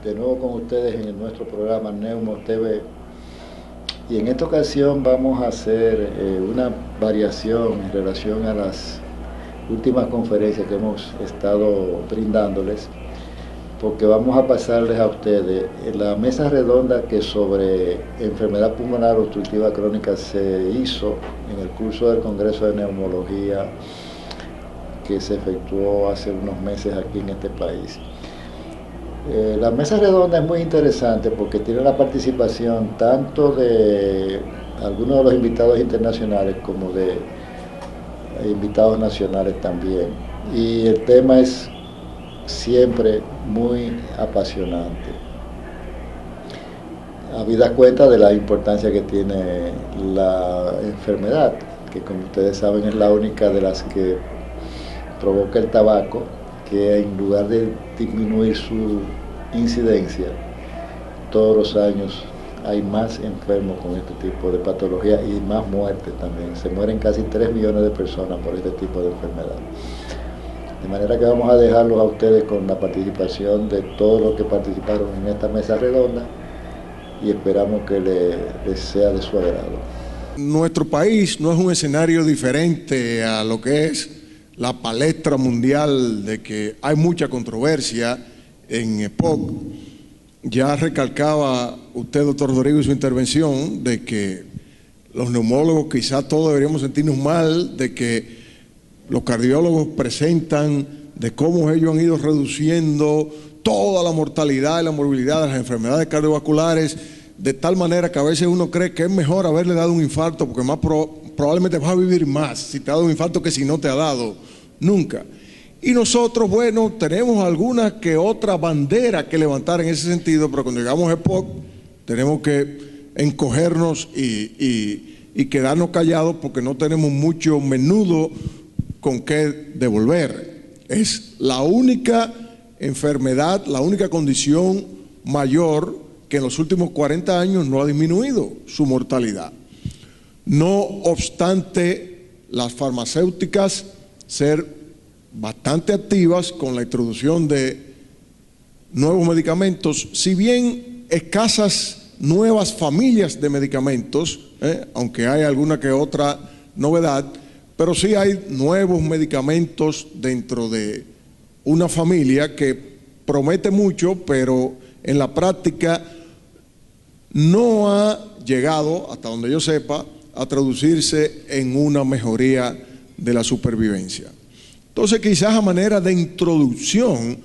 de nuevo con ustedes en nuestro programa Neumo TV. Y en esta ocasión vamos a hacer una variación en relación a las últimas conferencias que hemos estado brindándoles, porque vamos a pasarles a ustedes la mesa redonda que sobre enfermedad pulmonar obstructiva crónica se hizo en el curso del Congreso de Neumología que se efectuó hace unos meses aquí en este país. La mesa redonda es muy interesante porque tiene la participación tanto de algunos de los invitados internacionales como de invitados nacionales también. Y el tema es siempre muy apasionante, habida cuenta de la importancia que tiene la enfermedad, que como ustedes saben es la única de las que provoca el tabaco, que en lugar de disminuir su incidencia, todos los años hay más enfermos con este tipo de patología y más muertes también. Se mueren casi 3 millones de personas por este tipo de enfermedad. De manera que vamos a dejarlos a ustedes con la participación de todos los que participaron en esta mesa redonda y esperamos que les sea de su agrado. Nuestro país no es un escenario diferente a lo que es la palestra mundial de que hay mucha controversia en EPOC. Ya recalcaba usted, doctor Rodrigo, en su intervención, de que los neumólogos quizás todos deberíamos sentirnos mal, de que los cardiólogos presentan de cómo ellos han ido reduciendo toda la mortalidad y la morbilidad de las enfermedades cardiovasculares, de tal manera que a veces uno cree que es mejor haberle dado un infarto, porque probablemente vas a vivir más si te ha dado un infarto que si no te ha dado nunca. Y nosotros, bueno, tenemos alguna que otra bandera que levantar en ese sentido, pero cuando llegamos a EPOC tenemos que encogernos y quedarnos callados porque no tenemos mucho menudo con qué devolver. Es la única enfermedad, la única condición mayor que en los últimos 40 años no ha disminuido su mortalidad. No obstante, las farmacéuticas ser bastante activas con la introducción de nuevos medicamentos, si bien escasas nuevas familias de medicamentos, aunque hay alguna que otra novedad, pero sí hay nuevos medicamentos dentro de una familia que promete mucho, pero en la práctica no ha llegado, hasta donde yo sepa, a traducirse en una mejoría de la supervivencia. Entonces, quizás a manera de introducción,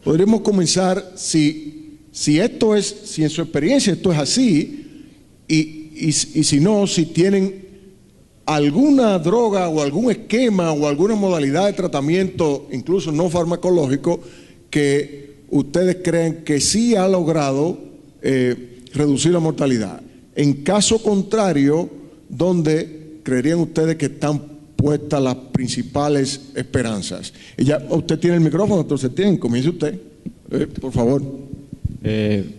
podríamos comenzar, si en su experiencia esto es así, y si no, si tienen alguna droga o algún esquema o alguna modalidad de tratamiento, incluso no farmacológico, que ustedes creen que sí ha logrado reducir la mortalidad. En caso contrario, ¿dónde creerían ustedes que están puestas las principales esperanzas? Y ya usted tiene el micrófono, doctor Septién, comience usted, por favor.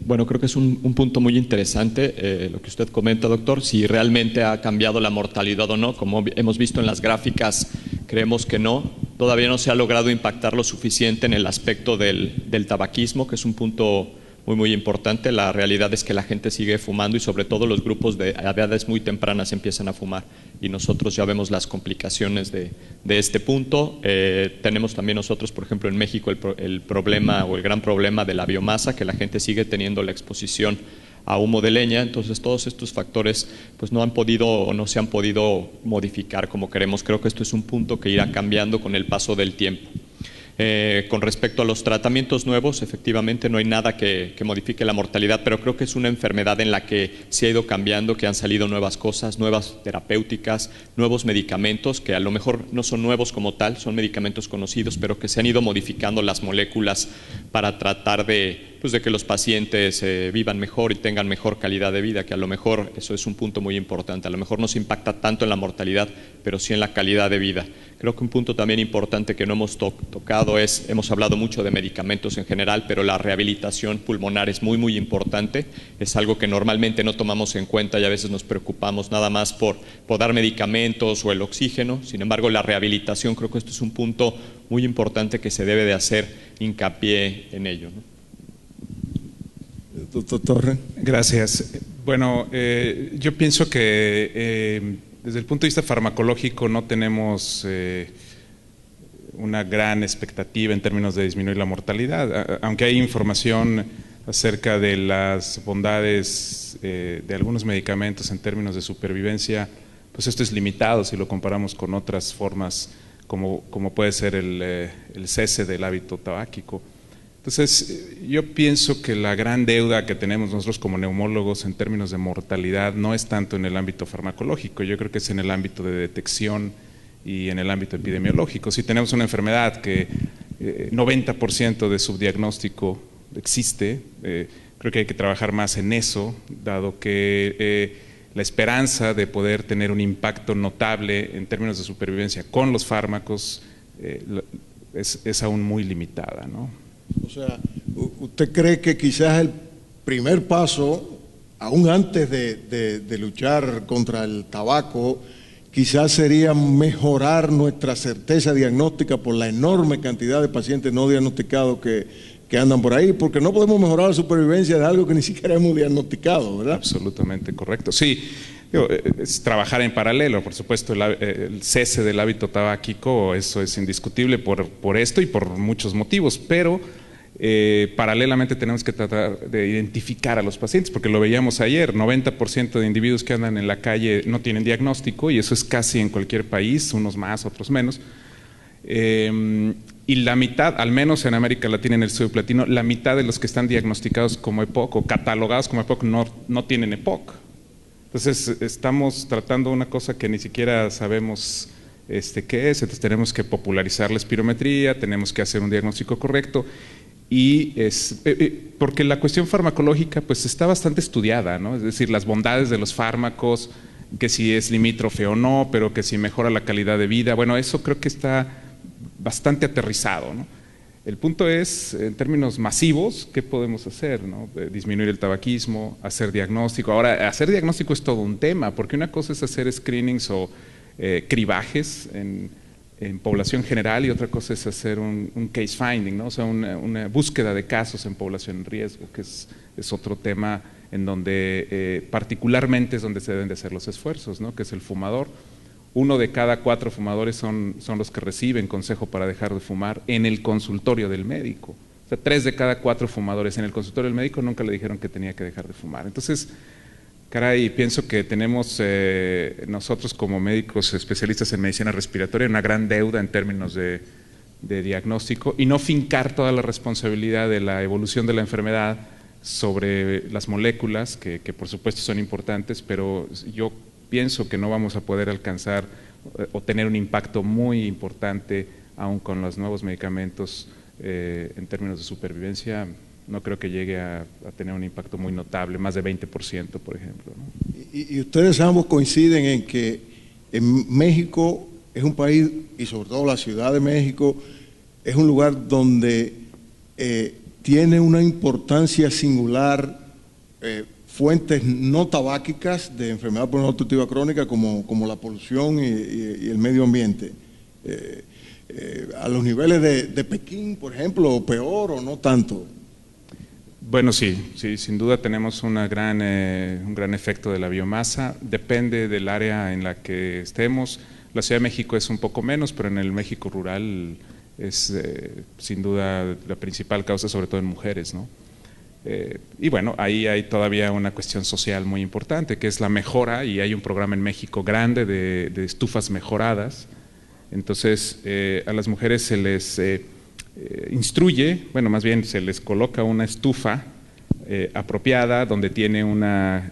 Bueno, creo que es un punto muy interesante lo que usted comenta, doctor, si realmente ha cambiado la mortalidad o no. Como hemos visto en las gráficas, creemos que no. Todavía no se ha logrado impactar lo suficiente en el aspecto del tabaquismo, que es un punto muy importante. La realidad es que la gente sigue fumando y sobre todo los grupos de edades muy tempranas empiezan a fumar y nosotros ya vemos las complicaciones de este punto. Tenemos también nosotros, por ejemplo, en México el problema o el gran problema de la biomasa, que la gente sigue teniendo la exposición a humo de leña. Entonces todos estos factores pues no han podido o no se han podido modificar como queremos. Creo que esto es un punto que irá cambiando con el paso del tiempo. Con respecto a los tratamientos nuevos, efectivamente no hay nada que modifique la mortalidad, pero creo que es una enfermedad en la que se ha ido cambiando, que han salido nuevas cosas, nuevas terapéuticas, nuevos medicamentos, que a lo mejor no son nuevos como tal, son medicamentos conocidos, pero que se han ido modificando las moléculas para tratar de que los pacientes vivan mejor y tengan mejor calidad de vida, que a lo mejor eso es un punto muy importante. A lo mejor no se impacta tanto en la mortalidad, pero sí en la calidad de vida. Creo que un punto también importante que no hemos tocado es, hemos hablado mucho de medicamentos en general, pero la rehabilitación pulmonar es muy importante. Es algo que normalmente no tomamos en cuenta y a veces nos preocupamos nada más por dar medicamentos o el oxígeno. Sin embargo, la rehabilitación, creo que esto es un punto muy importante que se debe de hacer hincapié en ello, ¿no? Doctor Torres. Gracias. Bueno, yo pienso que desde el punto de vista farmacológico no tenemos una gran expectativa en términos de disminuir la mortalidad, aunque hay información acerca de las bondades de algunos medicamentos en términos de supervivencia, pues esto es limitado si lo comparamos con otras formas como puede ser el cese del hábito tabáquico. Entonces, yo pienso que la gran deuda que tenemos nosotros como neumólogos en términos de mortalidad no es tanto en el ámbito farmacológico, yo creo que es en el ámbito de detección y en el ámbito epidemiológico. Si tenemos una enfermedad que 90% de subdiagnóstico existe, creo que hay que trabajar más en eso, dado que la esperanza de poder tener un impacto notable en términos de supervivencia con los fármacos es aún muy limitada, ¿no? O sea, ¿usted cree que quizás el primer paso, aún antes de luchar contra el tabaco, quizás sería mejorar nuestra certeza diagnóstica por la enorme cantidad de pacientes no diagnosticados que andan por ahí? Porque no podemos mejorar la supervivencia de algo que ni siquiera hemos diagnosticado, ¿verdad? Absolutamente correcto. Sí, es trabajar en paralelo, por supuesto, el cese del hábito tabáquico, eso es indiscutible por esto y por muchos motivos, pero paralelamente tenemos que tratar de identificar a los pacientes, porque lo veíamos ayer, 90% de individuos que andan en la calle no tienen diagnóstico, y eso es casi en cualquier país, unos más, otros menos. Y la mitad, al menos en América Latina, en el estudio platino, la mitad de los que están diagnosticados como EPOC o catalogados como EPOC no tienen EPOC. Entonces estamos tratando una cosa que ni siquiera sabemos qué es, entonces tenemos que popularizar la espirometría, tenemos que hacer un diagnóstico correcto, y porque la cuestión farmacológica pues está bastante estudiada, ¿no? Es decir, las bondades de los fármacos, que si es limítrofe o no, pero que si mejora la calidad de vida, bueno, eso creo que está bastante aterrizado, ¿no? El punto es, en términos masivos, ¿qué podemos hacer, ¿no? Disminuir el tabaquismo, hacer diagnóstico. Ahora, hacer diagnóstico es todo un tema, porque una cosa es hacer screenings o cribajes en población general, y otra cosa es hacer un case finding, ¿no? O sea, una búsqueda de casos en población en riesgo, que es otro tema en donde particularmente es donde se deben de hacer los esfuerzos, ¿no? Que es el fumador. 1 de cada 4 fumadores son los que reciben consejo para dejar de fumar en el consultorio del médico. O sea, 3 de cada 4 fumadores en el consultorio del médico nunca le dijeron que tenía que dejar de fumar. Entonces, caray, pienso que tenemos nosotros como médicos especialistas en medicina respiratoria una gran deuda en términos de diagnóstico, y no fincar toda la responsabilidad de la evolución de la enfermedad sobre las moléculas, que por supuesto son importantes, pero yo pienso que no vamos a poder alcanzar o tener un impacto muy importante aún con los nuevos medicamentos en términos de supervivencia. No creo que llegue a tener un impacto muy notable, más de 20%, por ejemplo, ¿no? Y ustedes ambos coinciden en que en México es un país, y sobre todo la Ciudad de México, es un lugar donde tiene una importancia singular fuentes no tabáquicas de enfermedad pulmonar obstructiva crónica como la polución y el medio ambiente. A los niveles de Pekín, por ejemplo, o peor o no tanto. Bueno, sí, sin duda tenemos un gran efecto de la biomasa, depende del área en la que estemos. La Ciudad de México es un poco menos, pero en el México rural es sin duda la principal causa, sobre todo en mujeres, ¿no? Y bueno, ahí hay todavía una cuestión social muy importante, que es la mejora, y hay un programa en México grande de estufas mejoradas. Entonces, a las mujeres se les instruye, bueno, más bien se les coloca una estufa apropiada, donde tiene una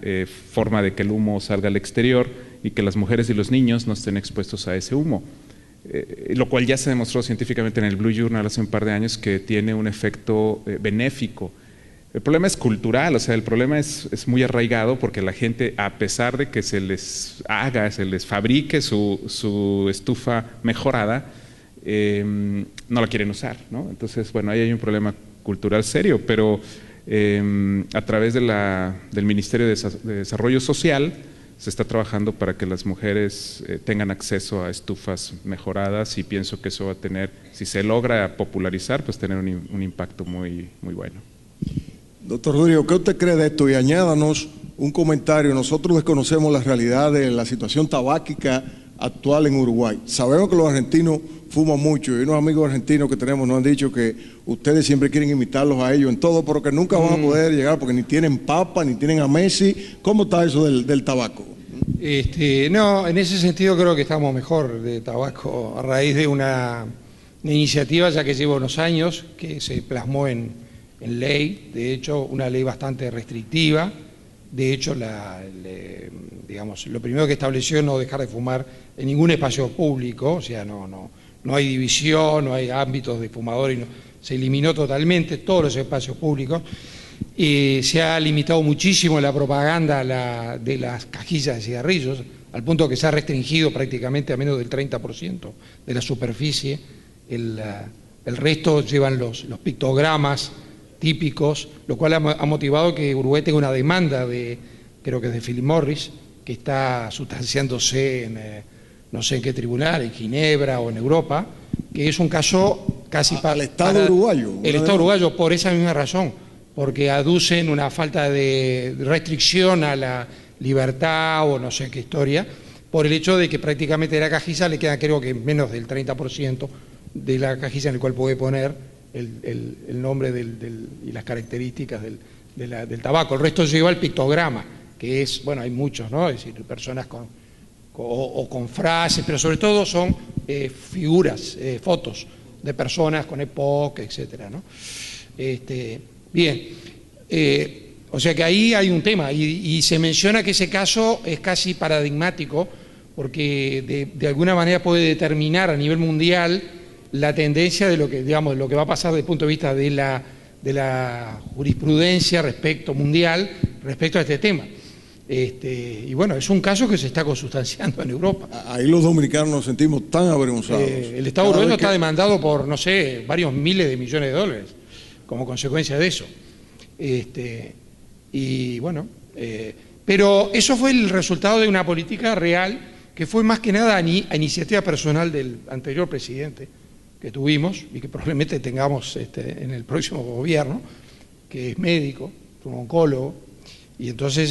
forma de que el humo salga al exterior y que las mujeres y los niños no estén expuestos a ese humo. Lo cual ya se demostró científicamente en el Blue Journal hace un par de años que tiene un efecto benéfico. El problema es cultural, o sea, el problema es muy arraigado, porque la gente, a pesar de que se les fabrique su estufa mejorada, no la quieren usar, ¿no? Entonces, bueno, ahí hay un problema cultural serio, pero a través del Ministerio de Desarrollo Social se está trabajando para que las mujeres tengan acceso a estufas mejoradas, y pienso que eso va a tener, si se logra popularizar, pues tener un impacto muy, muy bueno. Doctor Rodrigo, ¿qué usted cree de esto? Y añádanos un comentario. Nosotros desconocemos la realidad de la situación tabáquica actual en Uruguay. Sabemos que los argentinos fuman mucho y unos amigos argentinos que tenemos nos han dicho que ustedes siempre quieren imitarlos a ellos en todo, pero que nunca van a poder llegar porque ni tienen papa, ni tienen a Messi. ¿Cómo está eso del tabaco? No, en ese sentido creo que estamos mejor de tabaco a raíz de una iniciativa ya que lleva unos años, que se plasmó en ley, de hecho una ley bastante restrictiva. De hecho, digamos, lo primero que estableció es no dejar de fumar en ningún espacio público, o sea, no hay división, no hay ámbitos de fumadores, se eliminó totalmente todos los espacios públicos. Se ha limitado muchísimo la propaganda de las cajillas de cigarrillos, al punto que se ha restringido prácticamente a menos del 30% de la superficie. El resto llevan los pictogramas típicos, lo cual ha motivado que Uruguay tenga una demanda creo que es de Philip Morris, que está sustanciándose no sé en qué tribunal, en Ginebra o en Europa, que es un caso casi para el Estado uruguayo. El Estado uruguayo, por esa misma razón, porque aducen una falta de restricción a la libertad o no sé qué historia, por el hecho de que prácticamente de la cajilla le queda creo que menos del 30% de la cajilla en el cual puede poner el nombre y las características del tabaco. El resto lleva el pictograma, que es, bueno, hay muchos, ¿no? Es decir, personas con frases, pero sobre todo son figuras, fotos de personas con EPOC, etcétera, ¿no? Bien, o sea que ahí hay un tema, y se menciona que ese caso es casi paradigmático, porque de alguna manera puede determinar a nivel mundial la tendencia de lo que, digamos, lo que va a pasar desde el punto de vista de la jurisprudencia mundial respecto a este tema. Y bueno, es un caso que se está consustanciando en Europa. Ahí los dominicanos nos sentimos tan avergonzados. El Estado uruguayo está demandado por, no sé, varios miles de millones de dólares como consecuencia de eso. Y bueno, pero eso fue el resultado de una política real que fue más que nada a iniciativa personal del anterior presidente que tuvimos y que probablemente tengamos en el próximo gobierno, que es médico, un oncólogo, y entonces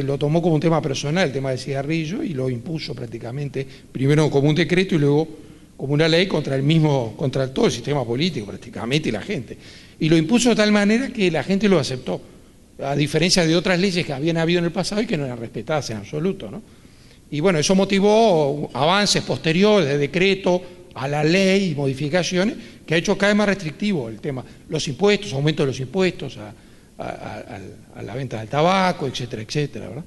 lo tomó como un tema personal, el tema del cigarrillo, y lo impuso prácticamente, primero como un decreto y luego como una ley contra todo el sistema político prácticamente y la gente. Y lo impuso de tal manera que la gente lo aceptó, a diferencia de otras leyes que habían habido en el pasado y que no eran respetadas en absoluto, ¿no? Y bueno, eso motivó avances posteriores de decreto a la ley y modificaciones que ha hecho cada vez más restrictivo el tema. Los impuestos, aumento de los impuestos a la venta del tabaco, etcétera, etcétera, ¿verdad?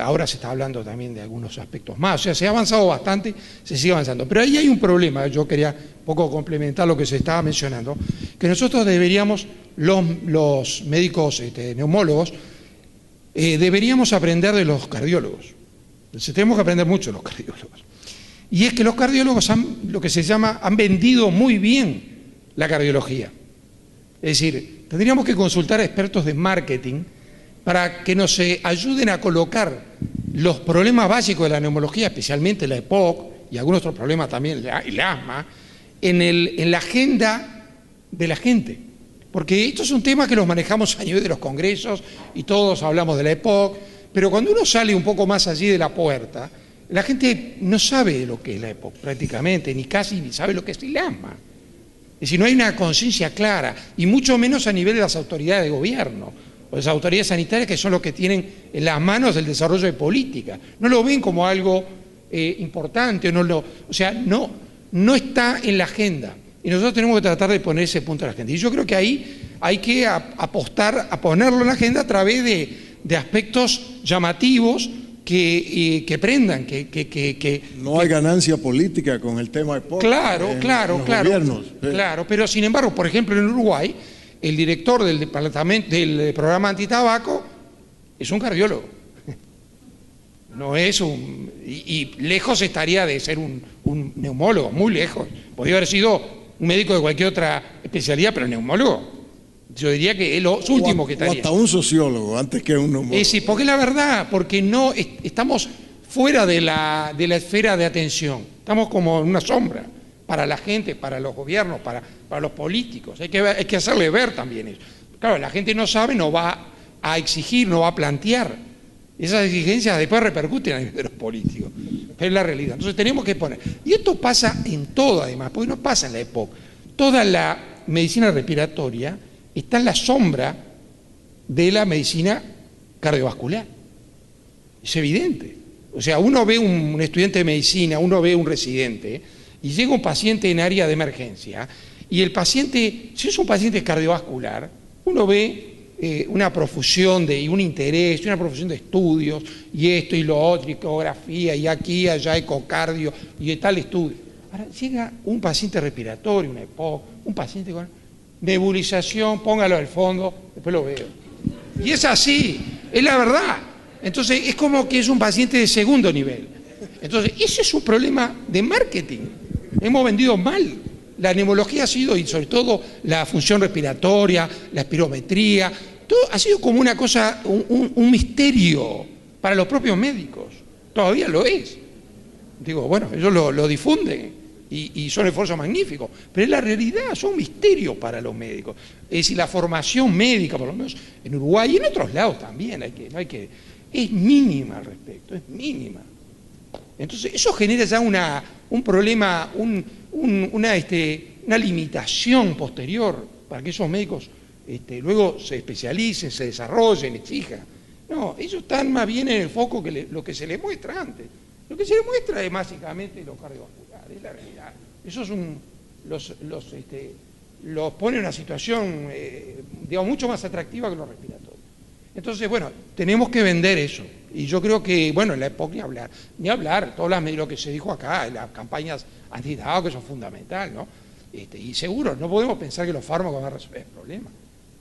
Ahora se está hablando también de algunos aspectos más. O sea, se ha avanzado bastante, se sigue avanzando. Pero ahí hay un problema, yo quería un poco complementar lo que se estaba mencionando, que nosotros deberíamos, los médicos neumólogos, deberíamos aprender de los cardiólogos. Entonces, tenemos que aprender mucho de los cardiólogos. Y es que los cardiólogos han vendido muy bien la cardiología. Es decir, tendríamos que consultar a expertos de marketing para que nos ayuden a colocar los problemas básicos de la neumología, especialmente la EPOC y algunos otros problemas también, el asma, en la agenda de la gente. Porque estos son temas que los manejamos a nivel de los congresos y todos hablamos de la EPOC, pero cuando uno sale un poco más allí de la puerta, la gente no sabe lo que es la EPOC prácticamente, ni sabe lo que es el asma. Es decir, no hay una conciencia clara, y mucho menos a nivel de las autoridades de gobierno, o las autoridades sanitarias, que son los que tienen en las manos el desarrollo de política. No lo ven como algo importante, o sea, no está en la agenda. Y nosotros tenemos que tratar de poner ese punto en la agenda. Y yo creo que ahí hay que apostar a ponerlo en la agenda a través de aspectos llamativos que prendan, no hay ganancia política con el tema de EPOC. Claro, gobiernos. Claro, pero sin embargo, por ejemplo, en Uruguay, el director del programa antitabaco es un cardiólogo. No es y lejos estaría de ser un neumólogo, muy lejos. Podría haber sido un médico de cualquier otra especialidad, pero neumólogo. Yo diría que es lo último que estaría. O hasta un sociólogo, antes que un neumólogo. Sí, porque es la verdad, porque no estamos fuera de la esfera de atención. Estamos como en una sombra para la gente, para los gobiernos, para los políticos. Hay que hacerle ver también eso. Claro, la gente no sabe, no va a exigir, no va a plantear. Esas exigencias después repercuten a nivel de los políticos. Pero es la realidad. Entonces tenemos que poner. Y esto pasa en todo, además, porque no pasa en la EPOC. Toda la medicina respiratoria está en la sombra de la medicina cardiovascular. Es evidente. O sea, uno ve un estudiante de medicina, uno ve un residente, y llega un paciente en área de emergencia, y el paciente, si es un paciente cardiovascular, uno ve una profusión y un interés, una profusión de estudios, y esto y lo otro, y ecografía, y aquí, allá, ecocardio, y de tal estudio. Ahora, llega un paciente respiratorio, una EPOC, un paciente con nebulización, póngalo al fondo, después lo veo. Y es así, es la verdad. Entonces, es como que es un paciente de segundo nivel. Entonces, ese es un problema de marketing. Hemos vendido mal. La neumología ha sido, y sobre todo la función respiratoria, la espirometría, todo ha sido como una cosa, un misterio para los propios médicos. Todavía lo es. Digo, bueno, ellos lo difunden y son esfuerzos magníficos, pero es la realidad, son misterios para los médicos. Es decir, la formación médica, por lo menos en Uruguay y en otros lados también, es mínima al respecto, es mínima. Entonces, eso genera ya un problema, una limitación posterior para que esos médicos luego se especialicen, se desarrollen, exijan. No, ellos están más bien en el foco que lo que se les muestra antes. Lo que se les muestra es básicamente lo cardiovascular, es la realidad. Eso los pone en una situación, digamos, mucho más atractiva que los respiratorios. Entonces, bueno, tenemos que vender eso. Y yo creo que, bueno, en la EPOC ni hablar, todo lo que se dijo acá, las campañas anti-DAO que son fundamentales, ¿no? Y seguro, no podemos pensar que los fármacos van a resolver el problema.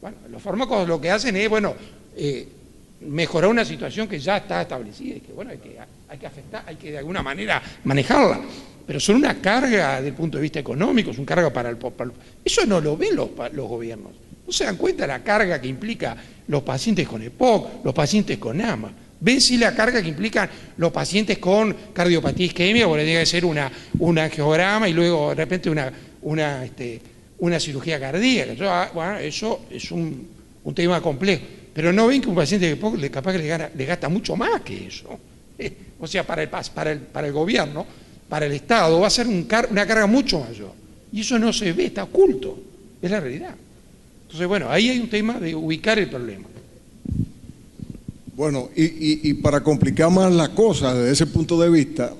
Bueno, los fármacos lo que hacen es, bueno, mejorar una situación que ya está establecida y que, bueno, hay que afectar, hay que de alguna manera manejarla. Pero son una carga desde el punto de vista económico, es una carga para el pueblo. Eso no lo ven los gobiernos. No se dan cuenta de la carga que implica los pacientes con EPOC, los pacientes con AMA. Ven sí la carga que implican los pacientes con cardiopatía isquémica, porque tiene que ser un angiograma y luego de repente una cirugía cardíaca. Bueno, eso es un tema complejo. Pero no ven que un paciente de EPOC capaz que le gasta mucho más que eso. O sea, para el gobierno, para el Estado, va a ser una carga mucho mayor. Y eso no se ve, está oculto. Es la realidad. Entonces, bueno, ahí hay un tema de ubicar el problema. Bueno, y para complicar más la cosa desde ese punto de vista,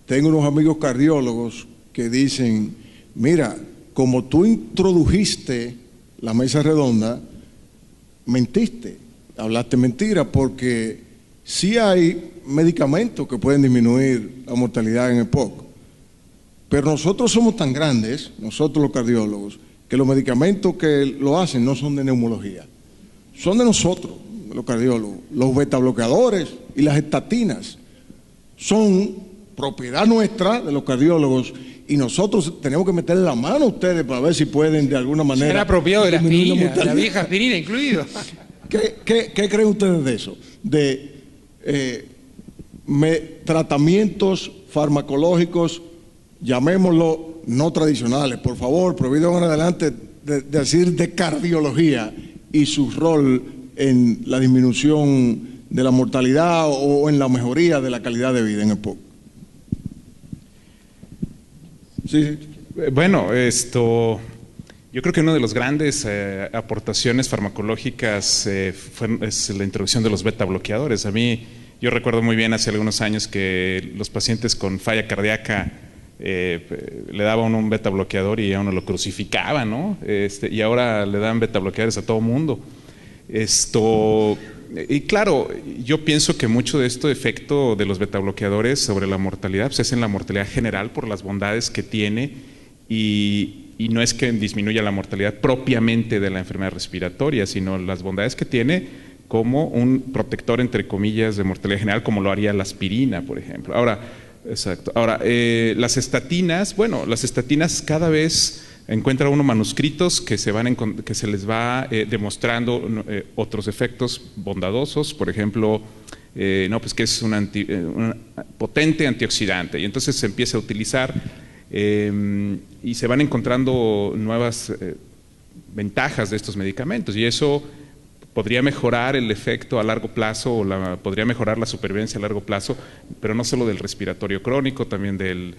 tengo unos amigos cardiólogos que dicen, mira, como tú introdujiste la mesa redonda, mentiste, hablaste mentira, porque sí hay medicamentos que pueden disminuir la mortalidad en EPOC, pero nosotros somos tan grandes, nosotros los cardiólogos, que los medicamentos que lo hacen no son de neumología, son de nosotros, los cardiólogos. Los betabloqueadores y las estatinas son propiedad nuestra de los cardiólogos y nosotros tenemos que meterle la mano a ustedes para ver si pueden de alguna manera... Se han apropiado de la aspirina, de la vieja aspirina incluido. ¿Qué creen ustedes de eso? De tratamientos farmacológicos, llamémoslo no tradicionales, por favor, prohibido en adelante de decir de cardiología y su rol en la disminución de la mortalidad o en la mejoría de la calidad de vida en EPOC. Sí. Bueno, yo creo que una de las grandes aportaciones farmacológicas es la introducción de los beta bloqueadores. Yo recuerdo muy bien hace algunos años que los pacientes con falla cardíaca le daban un beta bloqueador y a uno lo crucificaban, ¿no? Y ahora le dan beta bloqueadores a todo mundo. Y claro, yo pienso que mucho de este efecto de los betabloqueadores sobre la mortalidad pues es en la mortalidad general por las bondades que tiene y no es que disminuya la mortalidad propiamente de la enfermedad respiratoria, sino las bondades que tiene como un protector, entre comillas, de mortalidad general, como lo haría la aspirina, por ejemplo. Ahora, las estatinas, bueno, las estatinas cada vez encuentra uno manuscritos que se les va demostrando otros efectos bondadosos, por ejemplo, pues que es un potente antioxidante, y entonces se empieza a utilizar y se van encontrando nuevas ventajas de estos medicamentos, y eso podría mejorar el efecto a largo plazo o podría mejorar la supervivencia a largo plazo, pero no solo del respiratorio crónico, también del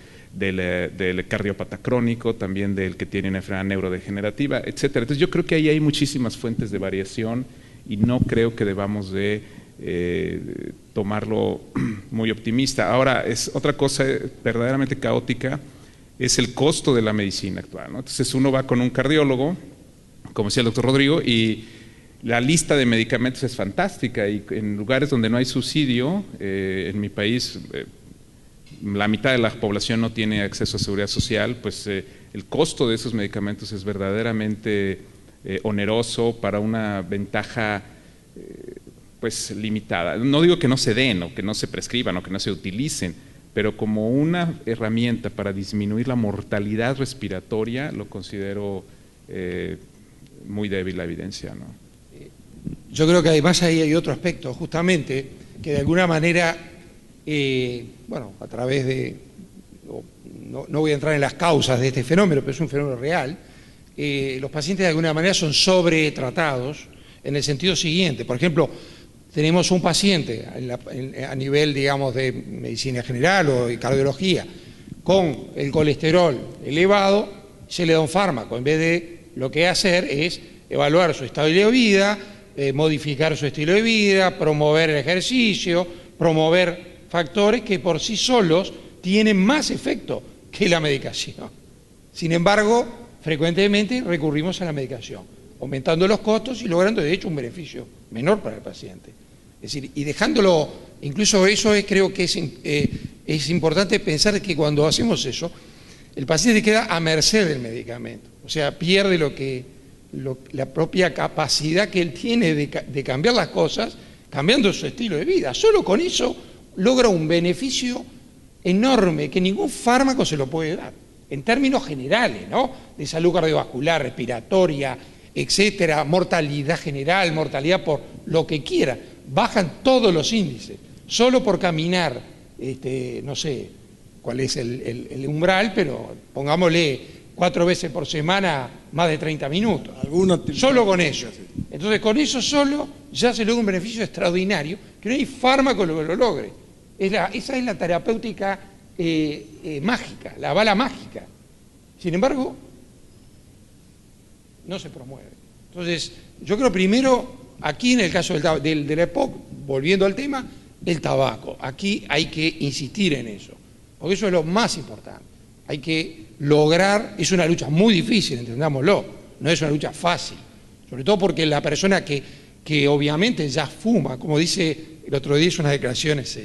cardiópata crónico, también del que tiene una enfermedad neurodegenerativa, etcétera. Entonces yo creo que ahí hay muchísimas fuentes de variación y no creo que debamos de tomarlo muy optimista. Ahora, es otra cosa verdaderamente caótica, es el costo de la medicina actual, ¿no? Entonces uno va con un cardiólogo, como decía el doctor Rodrigo, y la lista de medicamentos es fantástica, y en lugares donde no hay subsidio, en mi país la mitad de la población no tiene acceso a seguridad social, pues el costo de esos medicamentos es verdaderamente oneroso para una ventaja pues limitada. No digo que no se den o que no se prescriban o que no se utilicen, pero como una herramienta para disminuir la mortalidad respiratoria lo considero muy débil la evidencia, ¿no? Yo creo que además ahí hay otro aspecto, justamente, que de alguna manera, bueno, a través de, no voy a entrar en las causas de este fenómeno, pero es un fenómeno real, los pacientes de alguna manera son sobretratados en el sentido siguiente. Por ejemplo, tenemos un paciente a nivel, digamos, de medicina general o de cardiología, con el colesterol elevado, se le da un fármaco, en vez de lo que hacer es evaluar su estado de vida, modificar su estilo de vida, promover el ejercicio, promover factores que por sí solos tienen más efecto que la medicación. Sin embargo, frecuentemente recurrimos a la medicación, aumentando los costos y logrando de hecho un beneficio menor para el paciente. Es decir, y dejándolo, incluso eso creo que es importante pensar que cuando hacemos eso, el paciente queda a merced del medicamento, o sea, pierde la propia capacidad que él tiene de cambiar las cosas, cambiando su estilo de vida. Solo con eso logra un beneficio enorme que ningún fármaco se lo puede dar, en términos generales, ¿no? De salud cardiovascular, respiratoria, etcétera, mortalidad general, mortalidad por lo que quiera. Bajan todos los índices, solo por caminar, no sé cuál es el umbral, pero pongámosle 4 veces por semana, más de 30 minutos. Solo con eso. Entonces, con eso solo ya se logra un beneficio extraordinario, que no hay fármaco que lo logre. Esa es la terapéutica mágica, la bala mágica. Sin embargo, no se promueve. Entonces, yo creo primero, aquí en el caso de la EPOC, volviendo al tema, el tabaco. Aquí hay que insistir en eso, porque eso es lo más importante. Hay que lograr, es una lucha muy difícil, entendámoslo, no es una lucha fácil, sobre todo porque la persona que obviamente ya fuma, como dice el otro día, hizo unas declaraciones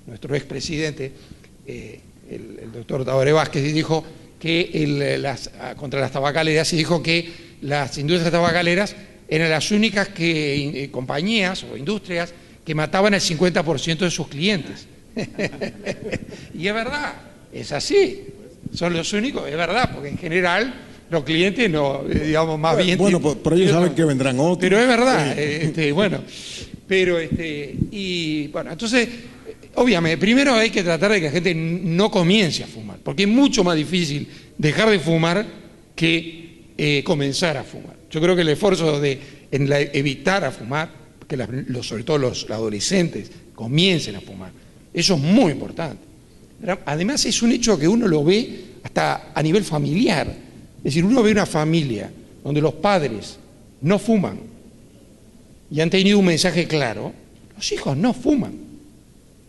nuestro expresidente, el doctor Tabaré Vázquez, dijo que contra las tabacaleras, y dijo que las industrias tabacaleras eran las únicas compañías o industrias que mataban el 50% de sus clientes. Y es verdad, es así. Son los únicos, es verdad, porque en general los clientes no, digamos, más bien... Bueno, pero ellos saben que vendrán otros. Pero es verdad, bueno, pero y bueno, entonces, obviamente, primero hay que tratar de que la gente no comience a fumar, porque es mucho más difícil dejar de fumar que comenzar a fumar. Yo creo que el esfuerzo en evitar a fumar, que sobre todo los adolescentes comiencen a fumar, eso es muy importante. Además es un hecho que uno lo ve hasta a nivel familiar. Es decir, uno ve una familia donde los padres no fuman y han tenido un mensaje claro, los hijos no fuman.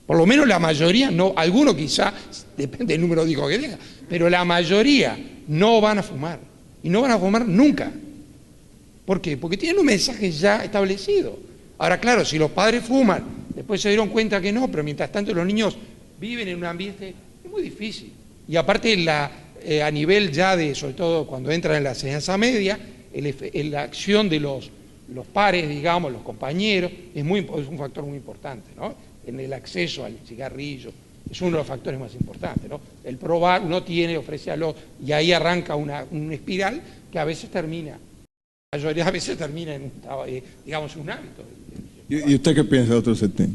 Por lo menos la mayoría no, algunos quizá, depende del número de hijos que tenga, pero la mayoría no van a fumar. Y no van a fumar nunca. ¿Por qué? Porque tienen un mensaje ya establecido. Ahora, claro, si los padres fuman, después se dieron cuenta que no, pero mientras tanto los niños viven en un ambiente, es muy difícil. Y aparte a nivel ya sobre todo cuando entran en la enseñanza media, la acción de los pares, digamos, los compañeros, es un factor muy importante, ¿no? En el acceso al cigarrillo, es uno de los factores más importantes, ¿no? El probar, uno ofrece a los, y ahí arranca una espiral que a veces termina, la mayoría de veces termina en, digamos, un hábito. ¿Y usted qué piensa, doctor Cetín?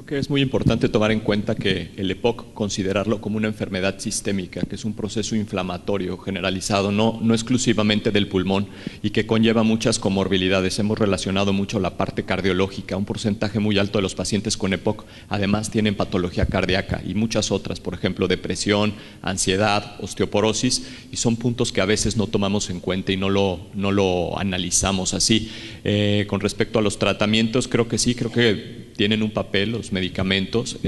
Creo que es muy importante tomar en cuenta que el EPOC, considerarlo como una enfermedad sistémica, que es un proceso inflamatorio generalizado, no exclusivamente del pulmón, y que conlleva muchas comorbilidades. Hemos relacionado mucho la parte cardiológica. Un porcentaje muy alto de los pacientes con EPOC además tienen patología cardíaca y muchas otras, por ejemplo, depresión, ansiedad, osteoporosis, y son puntos que a veces no tomamos en cuenta y no lo analizamos así. Con respecto a los tratamientos, creo que sí, creo que tienen un papel los medicamentos,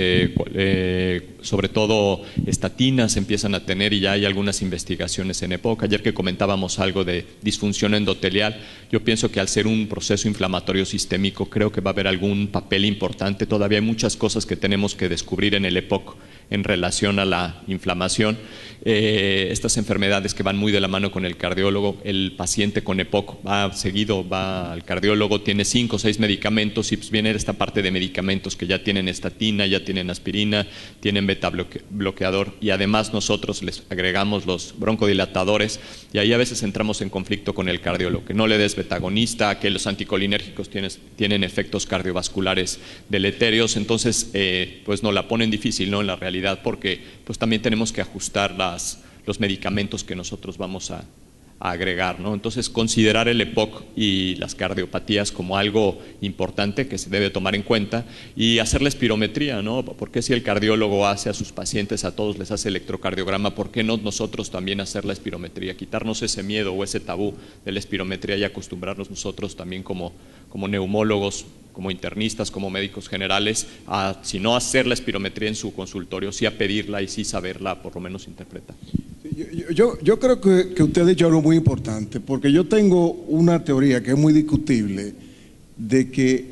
sobre todo estatinas empiezan a tener, y ya hay algunas investigaciones en EPOC. Ayer que comentábamos algo de disfunción endotelial, yo pienso que al ser un proceso inflamatorio sistémico, creo que va a haber algún papel importante. Todavía hay muchas cosas que tenemos que descubrir en el EPOC en relación a la inflamación. Estas enfermedades que van muy de la mano con el cardiólogo, el paciente con EPOC va al cardiólogo, tiene 5 o 6 medicamentos, y pues viene esta parte de medicamentos que ya tienen estatina, ya tienen aspirina, tienen beta bloqueador, y además nosotros les agregamos los broncodilatadores, y ahí a veces entramos en conflicto con el cardiólogo, que no le des betagonista, que los anticolinérgicos tienen efectos cardiovasculares deleterios. Entonces pues nos la ponen difícil, ¿no?, en la realidad, porque pues también tenemos que ajustar los medicamentos que nosotros vamos a agregar, ¿no? Entonces, considerar el EPOC y las cardiopatías como algo importante que se debe tomar en cuenta, y hacer la espirometría, ¿no? Porque si el cardiólogo hace a sus pacientes, a todos les hace electrocardiograma, ¿por qué no nosotros también hacer la espirometría? Quitarnos ese miedo o ese tabú de la espirometría y acostumbrarnos nosotros también como neumólogos, como internistas, como médicos generales, a, si no hacer la espirometría en su consultorio, sí a pedirla y sí saberla por lo menos interpretar. Yo creo que usted ha dicho algo muy importante, porque yo tengo una teoría que es muy discutible, de que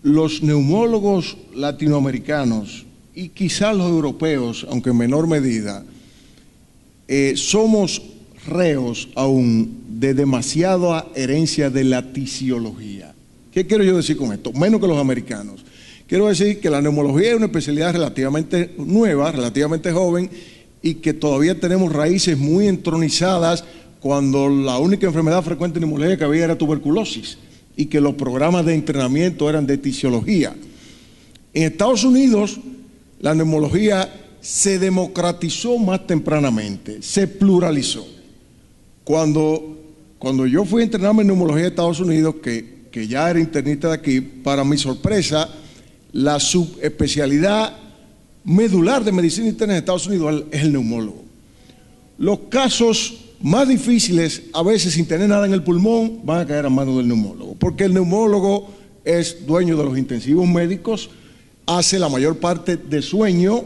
los neumólogos latinoamericanos y quizás los europeos, aunque en menor medida, somos reos aún de demasiada herencia de la tisiología. ¿Qué quiero yo decir con esto? Menos que los americanos. Quiero decir que la neumología es una especialidad relativamente nueva, relativamente joven, y que todavía tenemos raíces muy entronizadas, cuando la única enfermedad frecuente en neumología que había era tuberculosis, y que los programas de entrenamiento eran de tisiología. En Estados Unidos la neumología se democratizó más tempranamente, se pluralizó. Cuando yo fui a entrenarme en neumología de Estados Unidos, que ya era internista de aquí, para mi sorpresa, la subespecialidad medular de medicina interna en Estados Unidos es el neumólogo. Los casos más difíciles, a veces sin tener nada en el pulmón, van a caer a manos del neumólogo, porque el neumólogo es dueño de los intensivos médicos, hace la mayor parte de sueño.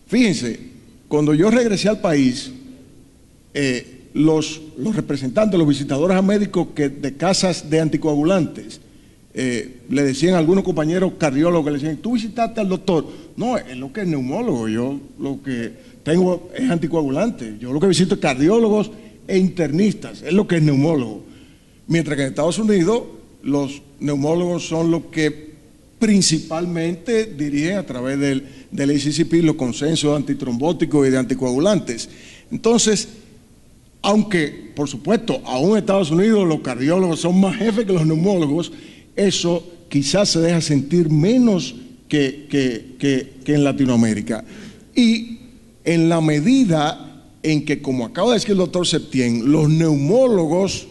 Fíjense, cuando yo regresé al país, los representantes, los visitadores a médicos de casas de anticoagulantes, le decían a algunos compañeros cardiólogos, que le decían: ¿tú visitaste al doctor? No, es lo que es neumólogo, yo lo que tengo es anticoagulante, yo lo que visito es cardiólogos e internistas, es lo que es neumólogo. Mientras que en Estados Unidos los neumólogos son los que principalmente dirigen a través del ACCP los consensos antitrombóticos y de anticoagulantes. Entonces, aunque por supuesto aún en Estados Unidos los cardiólogos son más jefes que los neumólogos, eso quizás se deja sentir menos que en Latinoamérica. Y en la medida en que, como acaba de decir el doctor Septién, los neumólogos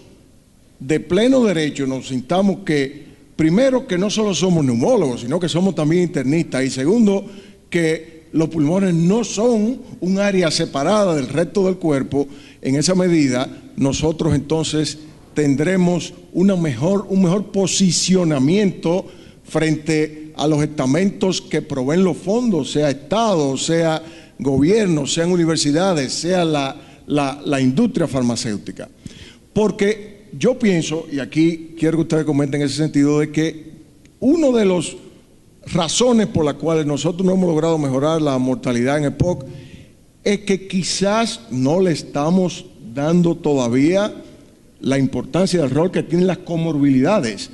de pleno derecho nos sintamos que, primero, que no solo somos neumólogos, sino que somos también internistas, y segundo, que los pulmones no son un área separada del resto del cuerpo, en esa medida nosotros entonces tendremos un mejor posicionamiento frente a los estamentos que proveen los fondos, sea Estado, sea gobierno, sean universidades, sea la industria farmacéutica. Porque yo pienso, y aquí quiero que ustedes comenten en ese sentido, de que una de las razones por las cuales nosotros no hemos logrado mejorar la mortalidad en EPOC es que quizás no le estamos dando todavía la importancia del rol que tienen las comorbilidades.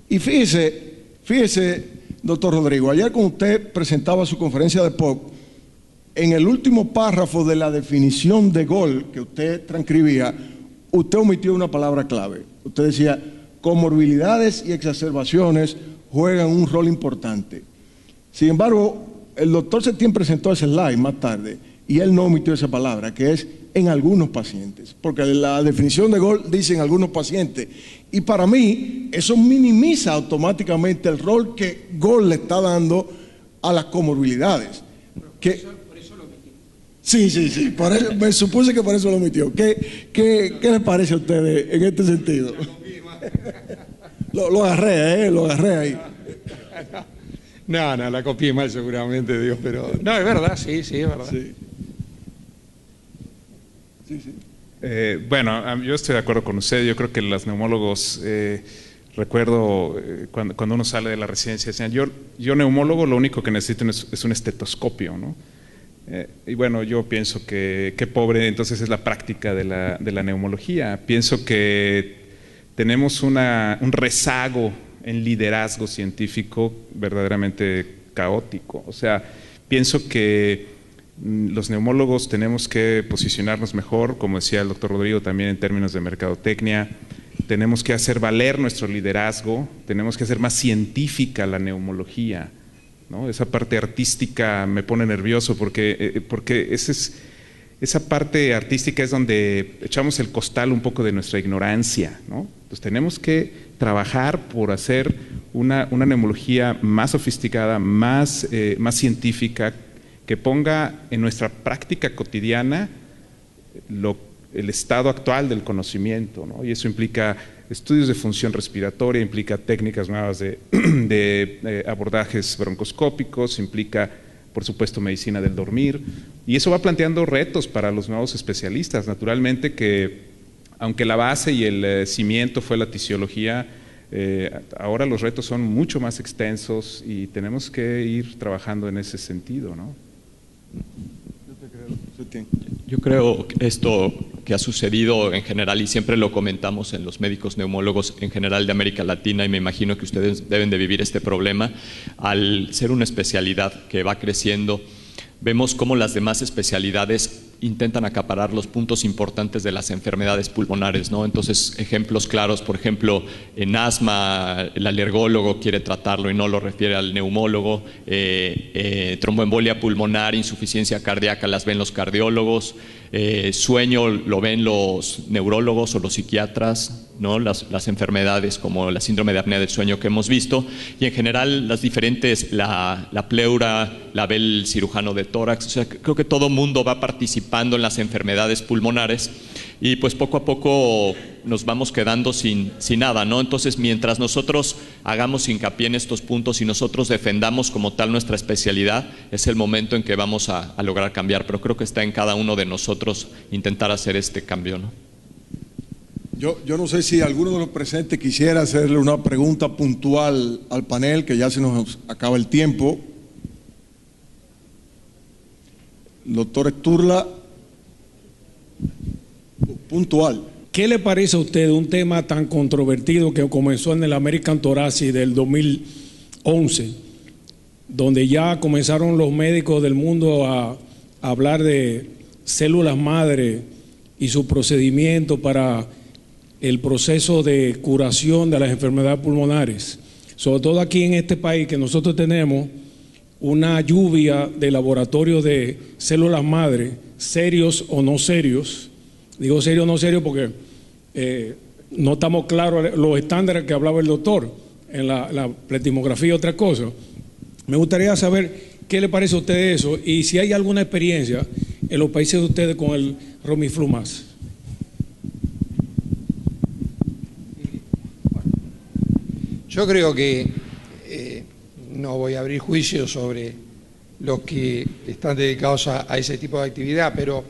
Y fíjese, doctor Rodrigo, ayer cuando usted presentaba su conferencia de EPOC, en el último párrafo de la definición de GOL que usted transcribía, usted omitió una palabra clave. Usted decía comorbilidades y exacerbaciones juegan un rol importante. Sin embargo, el doctor Septién presentó ese slide más tarde y él no omitió esa palabra, que es en algunos pacientes, porque la definición de Gold dice en algunos pacientes, y para mí eso minimiza automáticamente el rol que Gold le está dando a las comorbilidades. Por eso lo omitió. Sí, por eso, me supuse que por eso lo omitió. ¿Qué les parece a ustedes en este sentido? Lo agarré ahí. No, la copié mal seguramente, Dios, pero... No, es verdad, sí, es verdad. Sí. Bueno, yo estoy de acuerdo con usted. Yo creo que los neumólogos, recuerdo cuando uno sale de la residencia, decían, yo neumólogo lo único que necesito es un estetoscopio, ¿no? Y bueno, yo pienso que qué pobre entonces es la práctica de la neumología. Pienso que tenemos un rezago en liderazgo científico verdaderamente caótico. O sea, pienso que los neumólogos tenemos que posicionarnos mejor, como decía el doctor Rodrigo también en términos de mercadotecnia. Tenemos que hacer valer nuestro liderazgo, tenemos que hacer más científica la neumología, ¿no? Esa parte artística me pone nervioso porque esa parte artística es donde echamos el costal un poco de nuestra ignorancia, ¿no? Entonces tenemos que trabajar por hacer una neumología más sofisticada, más científica, que ponga en nuestra práctica cotidiana el estado actual del conocimiento, ¿no? Y eso implica estudios de función respiratoria, implica técnicas nuevas de abordajes broncoscópicos, implica, por supuesto, medicina del dormir, y eso va planteando retos para los nuevos especialistas. Naturalmente que, aunque la base y el cimiento fue la tisiología, ahora los retos son mucho más extensos y tenemos que ir trabajando en ese sentido, ¿no? Yo creo que esto que ha sucedido en general, y siempre lo comentamos en los médicos neumólogos en general de América Latina, y me imagino que ustedes deben de vivir este problema, al ser una especialidad que va creciendo, vemos cómo las demás especialidades intentan acaparar los puntos importantes de las enfermedades pulmonares, ¿no? Entonces, ejemplos claros, por ejemplo, en asma, el alergólogo quiere tratarlo y no lo refiere al neumólogo, tromboembolia pulmonar, insuficiencia cardíaca las ven los cardiólogos, sueño lo ven los neurólogos o los psiquiatras, ¿no? Las enfermedades como la síndrome de apnea del sueño que hemos visto, y en general las diferentes, la pleura la ve el cirujano de tórax. O sea, creo que todo mundo va participando en las enfermedades pulmonares y pues poco a poco nos vamos quedando sin nada, ¿no? Entonces, mientras nosotros hagamos hincapié en estos puntos y nosotros defendamos como tal nuestra especialidad, es el momento en que vamos a lograr cambiar, pero creo que está en cada uno de nosotros intentar hacer este cambio, ¿no? Yo no sé si alguno de los presentes quisiera hacerle una pregunta puntual al panel, que ya se nos acaba el tiempo. Doctor Sturla, puntual. ¿Qué le parece a usted un tema tan controvertido que comenzó en el American Thoracic del 2011, donde ya comenzaron los médicos del mundo a hablar de células madre y su procedimiento para el proceso de curación de las enfermedades pulmonares? Sobre todo aquí en este país, que nosotros tenemos una lluvia de laboratorios de células madre, serios o no serios. Digo serios o no serios porque no estamos claros los estándares que hablaba el doctor en la pletismografía y otra cosa. Me gustaría saber qué le parece a usted eso y si hay alguna experiencia en los países de ustedes con el Romiflumas. Yo creo que no voy a abrir juicio sobre los que están dedicados a ese tipo de actividad, pero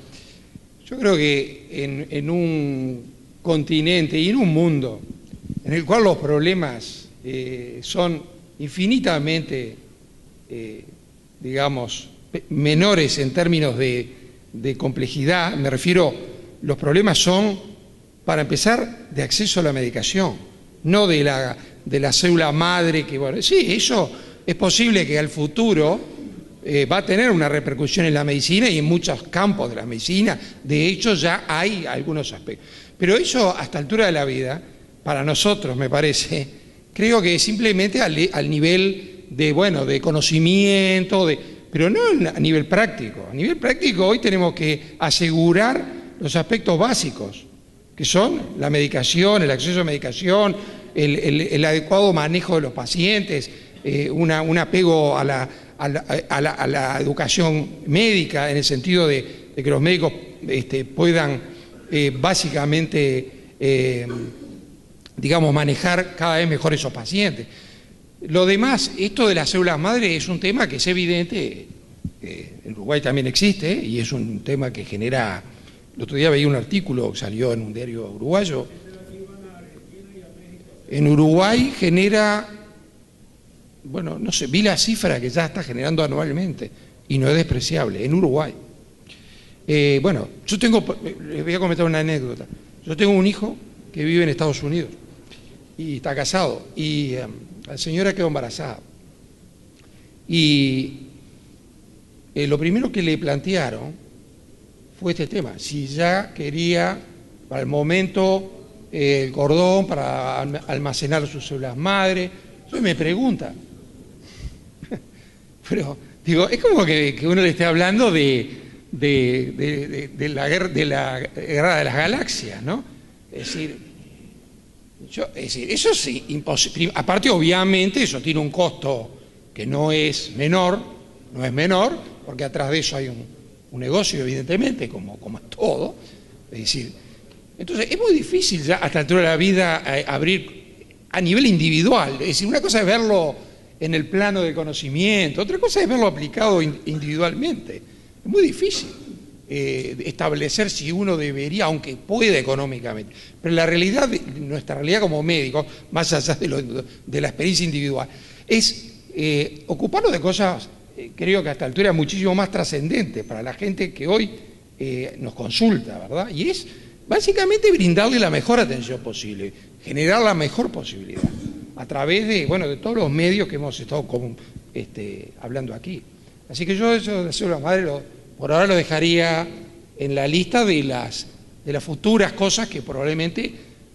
yo creo que en un continente y en un mundo en el cual los problemas son infinitamente, digamos, menores en términos de complejidad, me refiero, los problemas son, para empezar, de acceso a la medicación, no de la célula madre, que bueno, sí, eso es posible que al futuro va a tener una repercusión en la medicina y en muchos campos de la medicina. De hecho, ya hay algunos aspectos. Pero eso, a esta altura de la vida, para nosotros me parece creo que simplemente al nivel de, bueno, de conocimiento, pero no a nivel práctico. A nivel práctico hoy tenemos que asegurar los aspectos básicos, que son la medicación, el acceso a medicación, el adecuado manejo de los pacientes, un apego a la educación médica, en el sentido de que los médicos puedan básicamente, digamos, manejar cada vez mejor esos pacientes. Lo demás, esto de las células madre es un tema que es evidente, en Uruguay también existe, y es un tema que genera... El otro día veía un artículo que salió en un diario uruguayo. En Uruguay genera, bueno, no sé, vi la cifra que ya está generando anualmente, y no es despreciable, en Uruguay. Bueno, les voy a comentar una anécdota. Yo tengo un hijo que vive en Estados Unidos, y está casado, y la señora quedó embarazada. Y lo primero que le plantearon fue este tema, si ya quería para el momento el cordón para almacenar sus células madre. Entonces me pregunta, pero digo, es como que uno le esté hablando de la guerra de las galaxias, ¿no? Es decir, eso sí, imposible. Aparte, obviamente, eso tiene un costo que no es menor, porque atrás de eso hay un negocio, evidentemente, como es todo. Es decir, entonces es muy difícil ya a esta altura de la vida abrir a nivel individual. Es decir, una cosa es verlo en el plano de conocimiento, otra cosa es verlo aplicado individualmente. Es muy difícil establecer si uno debería, aunque pueda económicamente. Pero la realidad, nuestra realidad como médicos, más allá de la experiencia individual, es ocuparnos de cosas, creo que a esta altura muchísimo más trascendentes para la gente que hoy nos consulta, ¿verdad? Y es básicamente brindarle la mejor atención posible, generar la mejor posibilidad, a través de, bueno, de todos los medios que hemos estado hablando aquí. Así que yo eso de células madre por ahora lo dejaría en la lista de las futuras cosas que probablemente,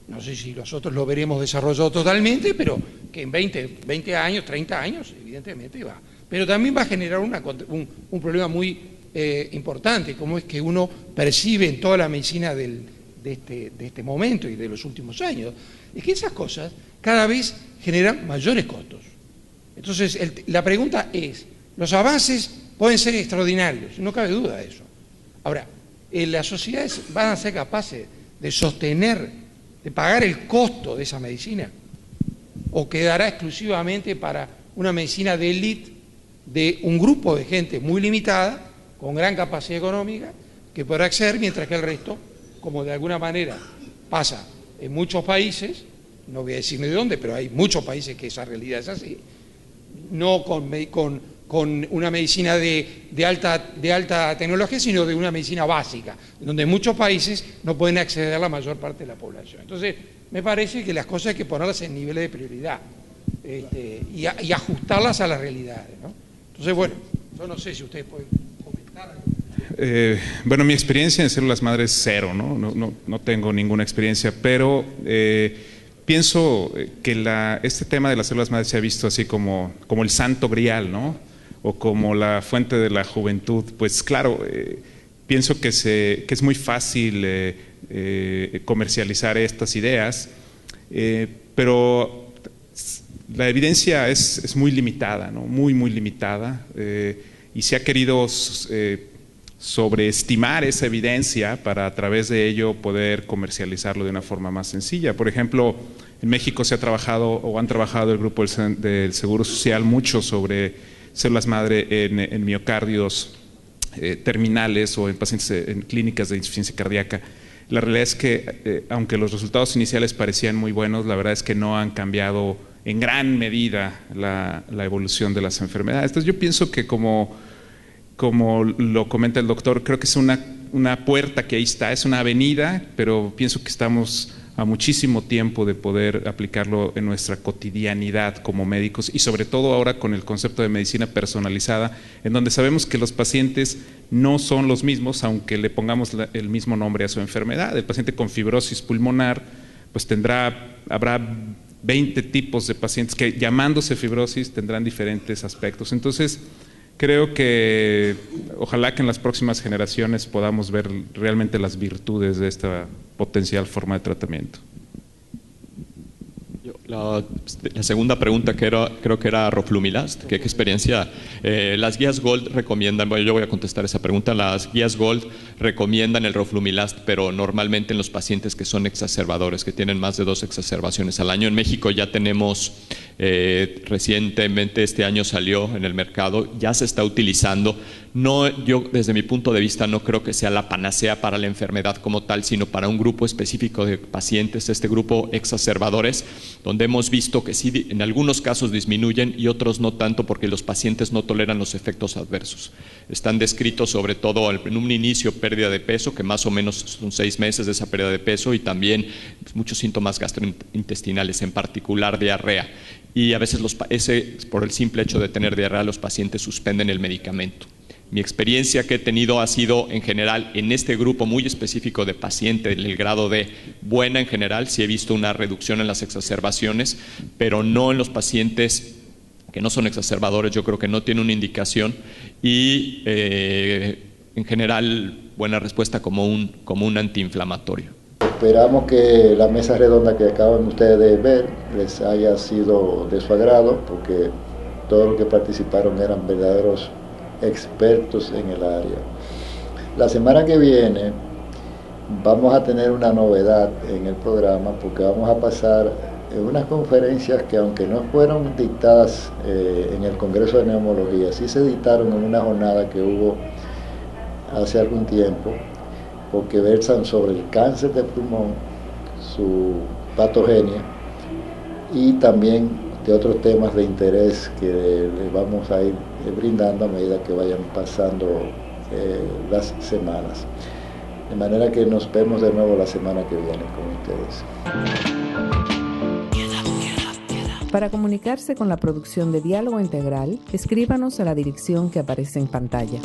no sé si nosotros lo veremos desarrollado totalmente, pero que en 20 años, 30 años, evidentemente va. Pero también va a generar un problema muy importante, como es que uno percibe en toda la medicina de este momento y de los últimos años, es que esas cosas cada vez generan mayores costos. Entonces, la pregunta es, los avances pueden ser extraordinarios, no cabe duda de eso. Ahora, las sociedades van a ser capaces de sostener, de pagar el costo de esa medicina, o quedará exclusivamente para una medicina de élite de un grupo de gente muy limitada, con gran capacidad económica, que podrá acceder, mientras que el resto, como de alguna manera pasa en muchos países, no voy a decir de dónde, pero hay muchos países que esa realidad es así, no con una medicina de alta tecnología, sino de una medicina básica, donde en muchos países no pueden acceder a la mayor parte de la población. Entonces, me parece que las cosas hay que ponerlas en niveles de prioridad y ajustarlas a las realidades, ¿no? Entonces, bueno, yo no sé si ustedes pueden comentar algo. Bueno, mi experiencia en células madres es cero, no tengo ninguna experiencia, pero pienso que este tema de las células madres se ha visto así como el santo grial, ¿no? O como la fuente de la juventud. Pues claro, pienso que es muy fácil comercializar estas ideas, pero la evidencia es muy limitada, ¿no? Muy limitada, y se ha querido sobreestimar esa evidencia para a través de ello poder comercializarlo de una forma más sencilla. Por ejemplo, en México se ha trabajado o han trabajado el grupo del Seguro Social mucho sobre células madre en miocardios terminales o en pacientes en clínicas de insuficiencia cardíaca. La realidad es que aunque los resultados iniciales parecían muy buenos, la verdad es que no han cambiado en gran medida la evolución de las enfermedades. Entonces yo pienso que como lo comenta el doctor, creo que es una puerta que ahí está, es una avenida, pero pienso que estamos a muchísimo tiempo de poder aplicarlo en nuestra cotidianidad como médicos, y sobre todo ahora con el concepto de medicina personalizada, en donde sabemos que los pacientes no son los mismos, aunque le pongamos el mismo nombre a su enfermedad. El paciente con fibrosis pulmonar pues habrá 20 tipos de pacientes que, llamándose fibrosis, tendrán diferentes aspectos. Entonces, creo que ojalá que en las próximas generaciones podamos ver realmente las virtudes de esta potencial forma de tratamiento. La segunda pregunta creo que era Roflumilast, ¿qué experiencia? Las guías Gold recomiendan, bueno, yo voy a contestar esa pregunta, las guías Gold recomiendan el Roflumilast, pero normalmente en los pacientes que son exacerbadores, que tienen más de 2 exacerbaciones al año. En México ya tenemos, recientemente este año salió en el mercado, ya se está utilizando. No, yo desde mi punto de vista no creo que sea la panacea para la enfermedad como tal, sino para un grupo específico de pacientes, este grupo exacerbadores, donde hemos visto que sí, en algunos casos disminuyen y otros no tanto porque los pacientes no toleran los efectos adversos. Están descritos sobre todo en un inicio pérdida de peso, que más o menos son 6 meses de esa pérdida de peso, y también muchos síntomas gastrointestinales, en particular diarrea. Y a veces por el simple hecho de tener diarrea los pacientes suspenden el medicamento. Mi experiencia que he tenido ha sido en general en este grupo muy específico de paciente, el grado de buena en general, sí he visto una reducción en las exacerbaciones, pero no en los pacientes que no son exacerbadores. Yo creo que no tiene una indicación y en general buena respuesta como un antiinflamatorio. Esperamos que la mesa redonda que acaban ustedes de ver les haya sido de su agrado, porque todos los que participaron eran verdaderos expertos en el área. La semana que viene vamos a tener una novedad en el programa, porque vamos a pasar unas conferencias que, aunque no fueron dictadas en el Congreso de Neumología, sí se dictaron en una jornada que hubo hace algún tiempo, porque versan sobre el cáncer de pulmón, su patogenia, y también de otros temas de interés que les vamos a ir brindando a medida que vayan pasando las semanas. De manera que nos vemos de nuevo la semana que viene con ustedes. Para comunicarse con la producción de Diálogo Integral, escríbanos a la dirección que aparece en pantalla.